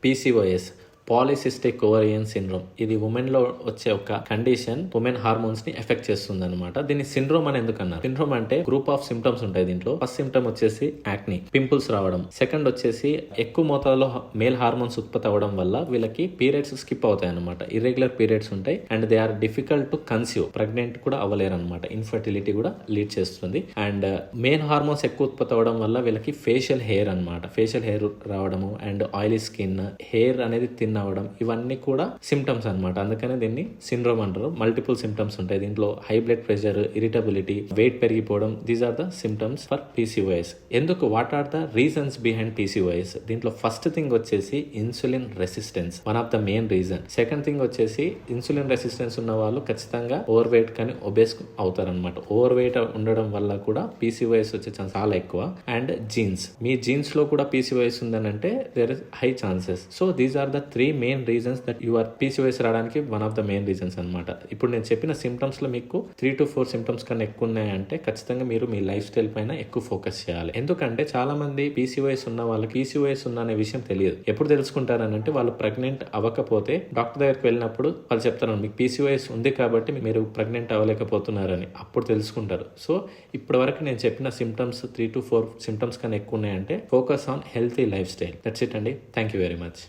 PCOS, polycystic ovarian syndrome. ఇది women లో వచ్చే ఒక కండిషన్, ఉమెన్ హార్మోన్స్ ని ఎఫెక్ట్ చేస్తుంది అనమాట. దీన్ని సిండ్రోమ్ అని ఎందుకు అన్నారు? సిండ్రోమ్ అంటే గ్రూప్ ఆఫ్ సిమ్టమ్స్ ఉంటాయి దీంట్లో. ఫస్ట్ సిమ్టమ్ వచ్చేసి యాక్ని, పింపుల్స్ రావడం. సెకండ్ వచ్చేసి ఎక్కువ మోతాదులో మేల్ హార్మోన్స్ ఉత్పత్తి అవ్వడం వల్ల వీళ్ళకి పీరియడ్స్ స్కిప్ అవుతాయి అనమాట. ఇర్రెగ్యులర్ పీరియడ్స్ ఉంటాయి and they are difficult to conceive. Pregnant కూడా అవ్వలేరు అనమాట. ఇన్ఫర్టిలిటీ కూడా లీడ్ చేస్తుంది. అండ్ మేల్ హార్మోన్స్ ఎక్కువ ఉత్పత్తి అవ్వడం వల్ల వీళ్ళకి ఫేషియల్ హెయిర్ అనమాట, ఫేషియల్ హెయిర్ రావడము అండ్ ఆయిలీ స్కిన్, హెయిర్ అనేది థిన్ అవ్వడం, ఇవన్నీ కూడా సిమ్టమ్స్ అనమాట. అందుకనే దీన్ని సిండ్రోమ్ అంటారు. మల్టిపుల్ సిమ్టమ్స్ ఉంటాయి దీంట్లో. High blood pressure, irritability, weight పెరిగిపోవడం, these are the symptoms for PCOS. ఎందుకు, what are the reasons behind PCOS? దీంట్లో ఫస్ట్ థింగ్ వచ్చేసి insulin resistance, one of the main reason. Second thing వచ్చేసి insulin resistance ఉన్న వాళ్ళు ఖచ్చితంగా ఓవర్ వెయిట్ కానీ obese అవుతారనమాట. ఓవర్ వెయిట్ ఉండడం వల్ల కూడా పీసీఓఎస్ వచ్చే ఛాన్స్ చాలా ఎక్కువ. అండ్ జీన్స్, మీ జీన్స్ లో కూడా పీసీఓఎస్ ఉందని అంటే there is high chances. So these are the 3 main reasons that your PCOS రావడానికి one of the main reasons అనమాట. ఇప్పుడు నేను చెప్పిన సిమ్టమ్స్ లో మీకు 3 to 4 సిమ్టమ్స్ కన్నా ఎక్కువ ఉన్నాయంటే ఖచ్చితంగా మీరు మీ లైఫ్ స్టైల్ పైన ఎక్కువ ఫోకస్ చేయాలి. ఎందుకంటే చాలా మంది పీసీఓఎస్ ఉన్న వాళ్ళకి పీసీఓఎస్ ఉన్న అనే విషయం తెలియదు. ఎప్పుడు తెలుసుకుంటారనంటే వాళ్ళు ప్రెగ్నెంట్ అవ్వకపోతే డాక్టర్ దగ్గరికి వెళ్ళినప్పుడు వాళ్ళు చెప్తారు మీకు పీసీఓఎస్ ఉంది కాబట్టి మీరు ప్రెగ్నెంట్ అవ్వలేకపోతున్నారని. అప్పుడు తెలుసుకుంటారు. సో ఇప్పటి వరకు నేను చెప్పిన సిమ్టమ్స్ 3 to 4 సిమ్టమ్స్ కన్నా ఎక్కువ ఉన్నాయంటే focus on healthy lifestyle. That's it అండి. Thank you very much.